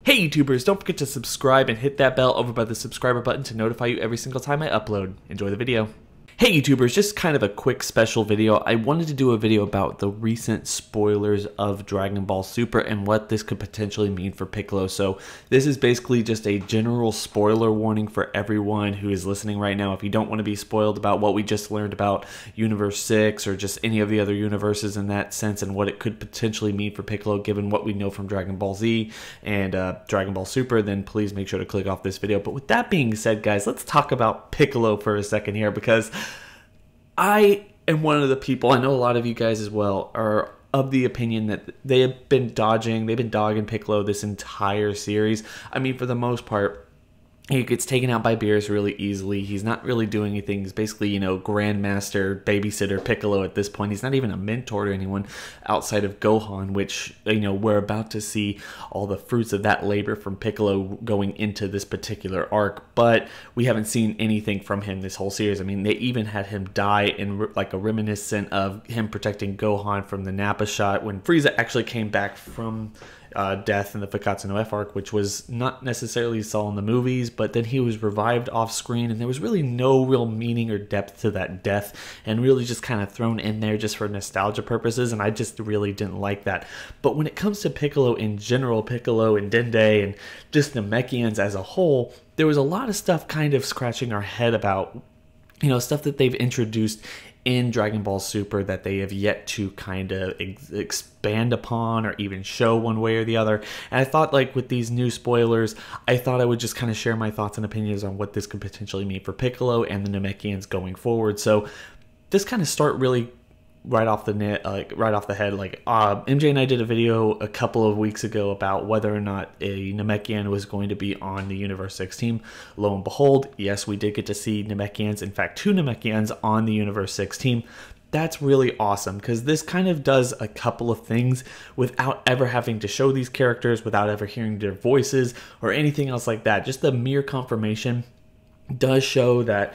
Hey YouTubers, don't forget to subscribe and hit that bell over by the subscriber button to notify you every single time I upload. Enjoy the video. Hey YouTubers, just kind of a quick special video. I wanted to do a video about the recent spoilers of Dragon Ball Super and what this could potentially mean for Piccolo. So this is basically just a general spoiler warning for everyone who is listening right now. If you don't want to be spoiled about what we just learned about Universe 6 or just any of the other universes in that sense and what it could potentially mean for Piccolo given what we know from Dragon Ball Z and Dragon Ball Super, then please make sure to click off this video. But with that being said, guys, let's talk about Piccolo for a second here, because I am one of the people, I know a lot of you guys as well, are of the opinion that they've been dogging Piccolo this entire series. I mean, for the most part, he gets taken out by Beerus really easily. He's not really doing anything. He's basically, you know, grandmaster, babysitter Piccolo at this point. He's not even a mentor to anyone outside of Gohan, which, you know, we're about to see all the fruits of that labor from Piccolo going into this particular arc. But we haven't seen anything from him this whole series. I mean, they even had him die in like a reminiscent of him protecting Gohan from the Nappa shot when Frieza actually came back from death in the Fukkatsu no F arc, which was not necessarily saw in the movies, but then he was revived off screen, and there was really no real meaning or depth to that death, and really just kind of thrown in there just for nostalgia purposes, and I just really didn't like that. But when it comes to Piccolo in general, Piccolo and Dende and just the Namekians as a whole, there was a lot of stuff kind of scratching our head about, you know, stuff that they've introduced in Dragon Ball Super that they have yet to kind of expand upon or even show one way or the other. And I thought, like, with these new spoilers, I thought I would just kind of share my thoughts and opinions on what this could potentially mean for Piccolo and the Namekians going forward. So this kind of start really right off the head. MJ and I did a video a couple of weeks ago about whether or not a Namekian was going to be on the Universe 6 team. Lo and behold, yes, we did get to see Namekians, in fact 2 Namekians on the Universe 6 team. That's really awesome, because this kind of does a couple of things without ever having to show these characters, without ever hearing their voices or anything else like that. Just the mere confirmation does show that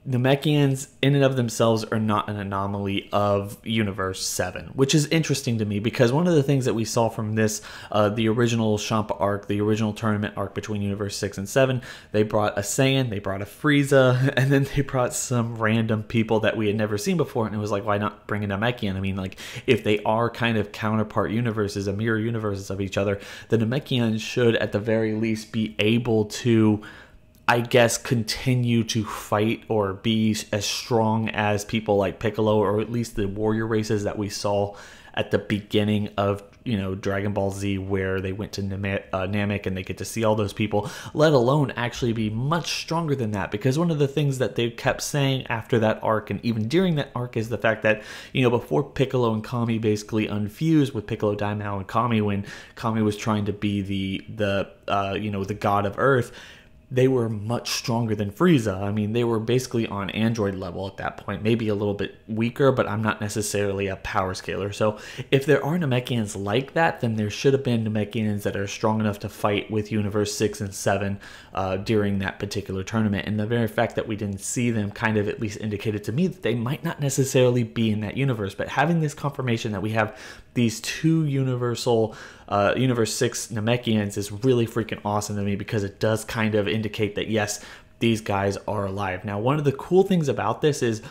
Namekians in and of themselves are not an anomaly of Universe 7, which is interesting to me, because one of the things that we saw from this, the original Champa arc, the original tournament arc between Universe 6 and 7, they brought a Saiyan, they brought a Frieza, and then they brought some random people that we had never seen before, and it was like, why not bring a Namekian? I mean, like, if they are kind of counterpart universes, a mirror universes of each other, the Namekians should at the very least be able to, I guess, continue to fight or be as strong as people like Piccolo, or at least the warrior races that we saw at the beginning of, you know, Dragon Ball Z, where they went to Namek and they get to see all those people, let alone actually be much stronger than that. Because one of the things that they kept saying after that arc and even during that arc is the fact that, you know, before Piccolo and Kami basically unfused with Piccolo, Daimao, and Kami, when Kami was trying to be the god of Earth, they were much stronger than Frieza. I mean, they were basically on android level at that point, maybe a little bit weaker, but I'm not necessarily a power scaler. So if there are Namekians like that, then there should have been Namekians that are strong enough to fight with Universe 6 and 7 during that particular tournament. And the very fact that we didn't see them kind of at least indicated to me that they might not necessarily be in that universe. But having this confirmation that we have these 2 Universe 6 Namekians is really freaking awesome to me, because it does kind of indicate that, yes, these guys are alive. Now, one of the cool things about this is,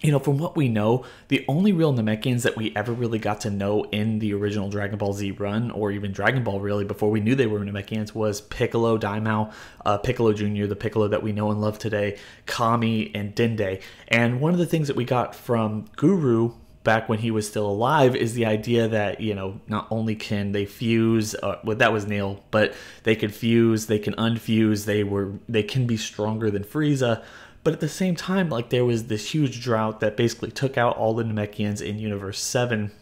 you know, from what we know, the only real Namekians that we ever really got to know in the original Dragon Ball Z run, or even Dragon Ball really, before we knew they were Namekians, was Piccolo, Daimao, Piccolo Jr., the Piccolo that we know and love today, Kami, and Dende. And one of the things that we got from Guru back when he was still alive is the idea that, you know, not only can they fuse, well, that was Nail, but they could fuse, they can unfuse, they can be stronger than Frieza. But at the same time, like, there was this huge drought that basically took out all the Namekians in Universe 7.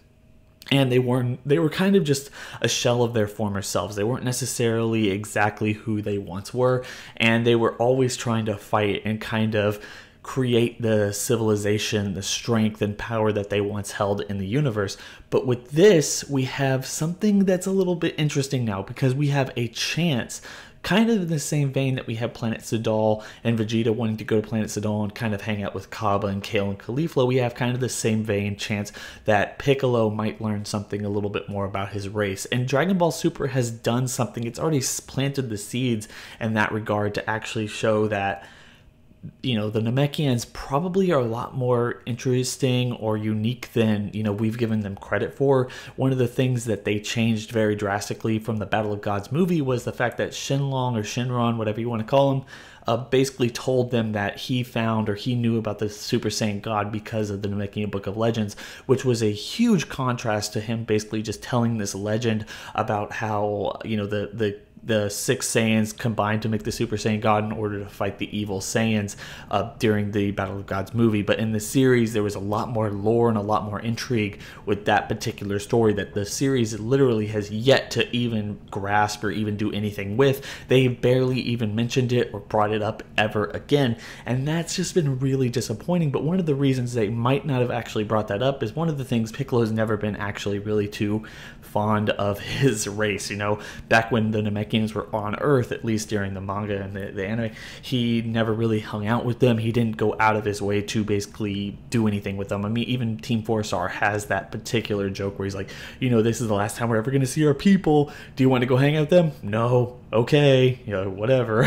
And they were kind of just a shell of their former selves. They weren't necessarily exactly who they once were, and they were always trying to fight and kind of create the civilization, the strength and power that they once held in the universe. But with this, we have something that's a little bit interesting now, because we have a chance kind of in the same vein that we have Planet Sidal and Vegeta wanting to go to Planet Sidal and kind of hang out with Cabba and Kale and Caulifla, we have kind of the same vein chance that Piccolo might learn something a little bit more about his race. And Dragon Ball Super has done something. It's already planted the seeds in that regard to actually show that, you know, the Namekians probably are a lot more interesting or unique than, you know, we've given them credit for. One of the things that they changed very drastically from the Battle of Gods movie was the fact that Shenlong or Shenron, whatever you want to call him, basically told them that he found or he knew about the Super Saiyan God because of the Namekian Book of Legends, which was a huge contrast to him basically just telling this legend about how, you know, the 6 Saiyans combined to make the Super Saiyan God in order to fight the evil Saiyans during the Battle of Gods movie. But in the series, there was a lot more lore and a lot more intrigue with that particular story that the series literally has yet to even grasp or even do anything with. They barely even mentioned it or brought it up ever again, and that's just been really disappointing. But one of the reasons they might not have actually brought that up is one of the things Piccolo's never been actually really too fond of his race. You know, back when the Namekians were on Earth, at least during the manga and the anime, he never really hung out with them. He didn't go out of his way to basically do anything with them. I mean, even Team 4-Star has that particular joke where he's like, you know, this is the last time we're ever going to see our people. Do you want to go hang out with them? No. Okay, you know, whatever.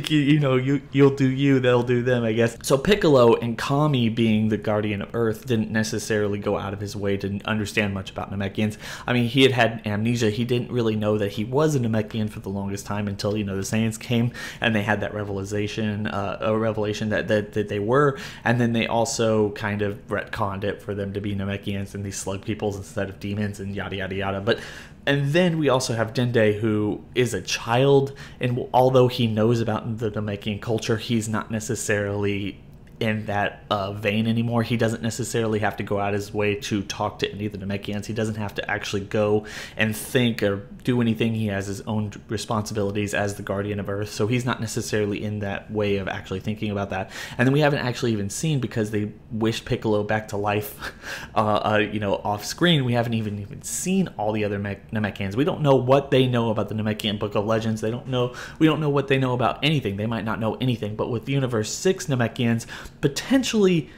You know, you'll do you, they'll do them, I guess. So Piccolo and Kami, being the guardian of Earth, didn't necessarily go out of his way to understand much about Namekians. I mean, he had amnesia. He didn't really know that he was a Namekian for the longest time until, you know, the Saiyans came and they had that revelation that they were, and then they also kind of retconned it for them to be Namekians and these slug peoples instead of demons and yada yada yada. And then we also have Dende, who is a child, and although he knows about the Namekian culture, he's not necessarily in that vein anymore. He doesn't necessarily have to go out his way to talk to any of the Namekians. He doesn't have to actually go and think or do anything. He has his own responsibilities as the guardian of Earth, so he's not necessarily in that way of actually thinking about that. And then we haven't actually even seen, because they wished Piccolo back to life, you know, off screen, we haven't even seen all the other Namekians. We don't know what they know about the Namekian Book of Legends. We don't know what they know about anything. They might not know anything, but with Universe 6 Namekians, potentially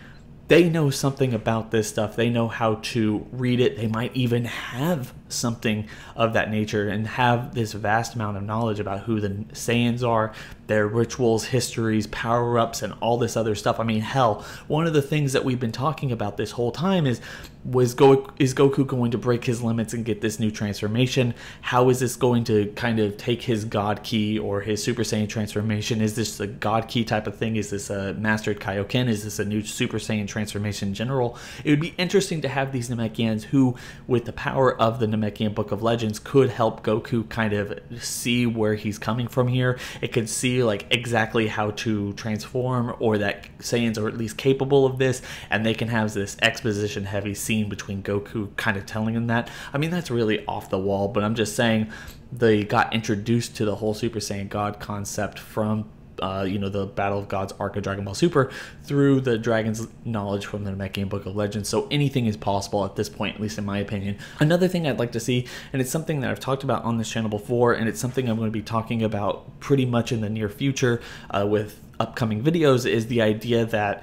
they know something about this stuff. They know how to read it. They might even have something of that nature and have this vast amount of knowledge about who the Saiyans are, their rituals, histories, power-ups, and all this other stuff. I mean, hell, one of the things that we've been talking about this whole time is Goku going to break his limits and get this new transformation? How is this going to kind of take his God Ki or his Super Saiyan transformation? Is this a God Ki type of thing? Is this a Mastered Kaioken? Is this a new Super Saiyan transformation in general? It would be interesting to have these Namekians who, with the power of the Namekian Book of Legends, could help Goku kind of see where he's coming from here. It could see like exactly how to transform, or that Saiyans are at least capable of this, and they can have this exposition heavy scene between Goku kind of telling him that. I mean, that's really off the wall, but I'm just saying they got introduced to the whole Super Saiyan God concept from you know, the Battle of Gods arc of Dragon Ball Super through the dragon's knowledge from the Namekian Book of Legends. So anything is possible at this point, at least in my opinion. Another thing I'd like to see, and it's something that I've talked about on this channel before, and it's something I'm going to be talking about pretty much in the near future with upcoming videos, is the idea that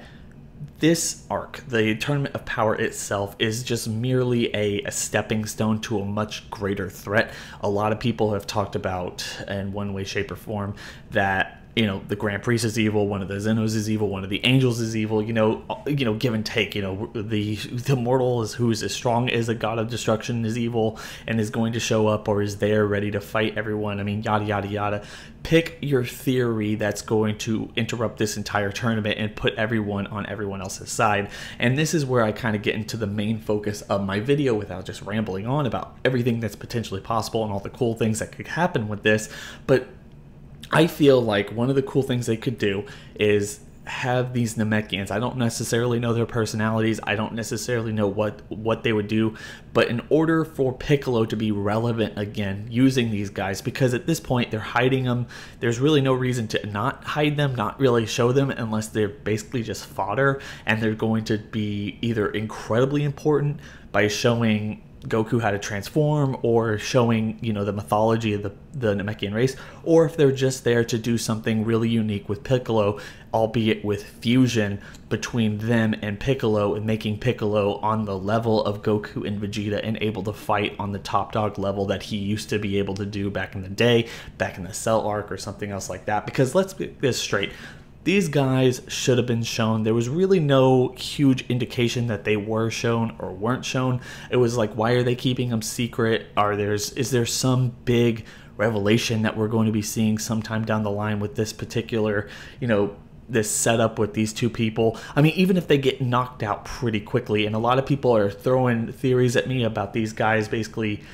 this arc, the Tournament of Power itself, is just merely a stepping stone to a much greater threat. A lot of people have talked about, in one way, shape, or form, that, you know, the Grand Priest is evil, one of the Zenos is evil, one of the angels is evil, you know, give and take. You know, the mortal is who is as strong as a god of destruction is evil and is going to show up or is there ready to fight everyone. I mean, yada yada yada. Pick your theory that's going to interrupt this entire tournament and put everyone on everyone else's side. And this is where I kind of get into the main focus of my video without just rambling on about everything that's potentially possible and all the cool things that could happen with this. But I feel like one of the cool things they could do is have these Namekians. I don't necessarily know their personalities. I don't necessarily know what they would do. But in order for Piccolo to be relevant again using these guys, because at this point they're hiding them, there's really no reason to not hide them, not really show them, unless they're basically just fodder. And they're going to be either incredibly important by showing Goku how to transform, or showing, you know, the mythology of the Namekian race, or if they're just there to do something really unique with Piccolo, albeit with fusion between them and Piccolo, and making Piccolo on the level of Goku and Vegeta and able to fight on the top dog level that he used to be able to do back in the day, back in the Cell arc or something else like that. Because let's get this straight. These guys should have been shown. There was really no huge indication that they were shown or weren't shown. It was like, why are they keeping them secret? Is there some big revelation that we're going to be seeing sometime down the line with this particular, you know, this setup with these two people? I mean, even if they get knocked out pretty quickly, and a lot of people are throwing theories at me about these guys basically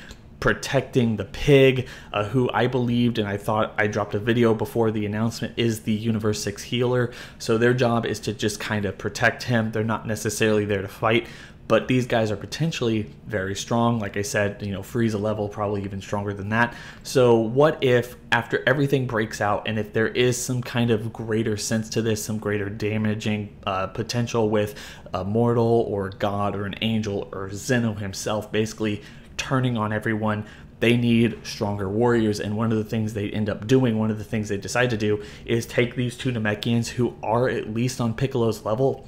protecting the pig, who I believed, and I thought I dropped a video before the announcement, is the Universe 6 healer. So their job is to just kind of protect him. They're not necessarily there to fight, but these guys are potentially very strong. Like I said, you know, Frieza level, probably even stronger than that. So what if after everything breaks out, and if there is some kind of greater sense to this, some greater damaging potential with a mortal or god or an angel or Zeno himself basically turning on everyone, they need stronger warriors. And one of the things they end up doing, one of the things they decide to do, is take these two Namekians who are at least on Piccolo's level,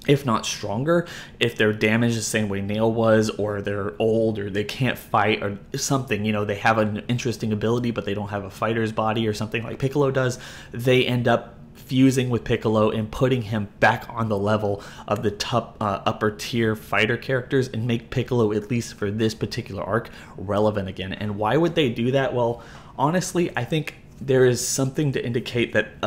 if not stronger, if they're damaged the same way Nail was, or they're old, or they can't fight, or something, you know, they have an interesting ability but they don't have a fighter's body or something like Piccolo does. They end up fusing with Piccolo and putting him back on the level of the top upper tier fighter characters, and make Piccolo, at least for this particular arc, relevant again. And why would they do that? Well, honestly, I think there is something to indicate that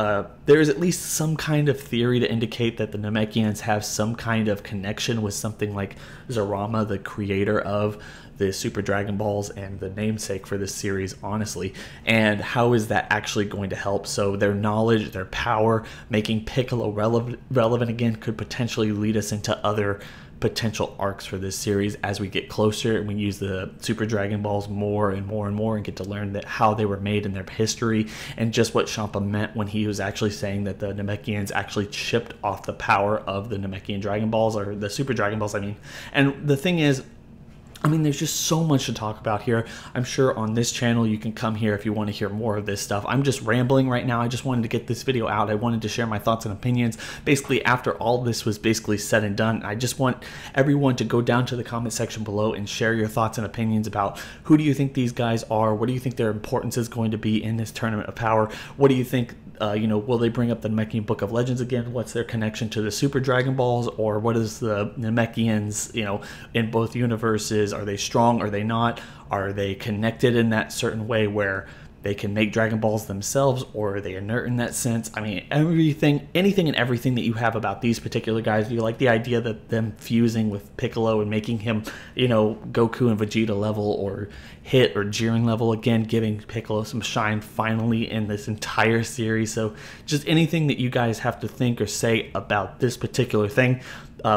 there is at least some kind of theory to indicate that the Namekians have some kind of connection with something like Zerama, the creator of the Super Dragon Balls and the namesake for this series, honestly. And how is that actually going to help? So their knowledge, their power, making Piccolo relevant again, could potentially lead us into other potential arcs for this series as we get closer and we use the Super Dragon Balls more and more and more, and get to learn that how they were made and their history, and just what Champa meant when he was actually saying that the Namekians actually chipped off the power of the Namekian Dragon Balls, or the Super Dragon Balls, I mean. And the thing is, I mean, there's just so much to talk about here. I'm sure on this channel you can come here if you want to hear more of this stuff. I'm just rambling right now. I just wanted to get this video out. I wanted to share my thoughts and opinions. Basically, after all this was basically said and done, I just want everyone to go down to the comment section below and share your thoughts and opinions about who do you think these guys are? What do you think their importance is going to be in this Tournament of Power? What do you think? You know, will they bring up the Namekian Book of Legends again? What's their connection to the Super Dragon Balls? Or what is the Namekians, you know, in both universes? Are they strong? Are they not? Are they connected in that certain way where they can make Dragon Balls themselves, or are they inert in that sense? I mean, anything and everything that you have about these particular guys. Do you like the idea that them fusing with Piccolo and making him, you know, Goku and Vegeta level, or Hit or Jiren level again, giving Piccolo some shine finally in this entire series? So just anything that you guys have to think or say about this particular thing,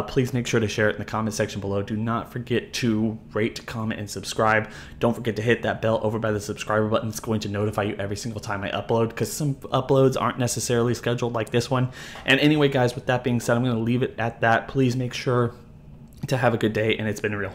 please make sure to share it in the comment section below. Do not forget to rate, comment, and subscribe. Don't forget to hit that bell over by the subscriber button. It's going to notify you every single time I upload, because some uploads aren't necessarily scheduled like this one. And anyway, guys, with that being said, I'm going to leave it at that. Please make sure to have a good day, and it's been real.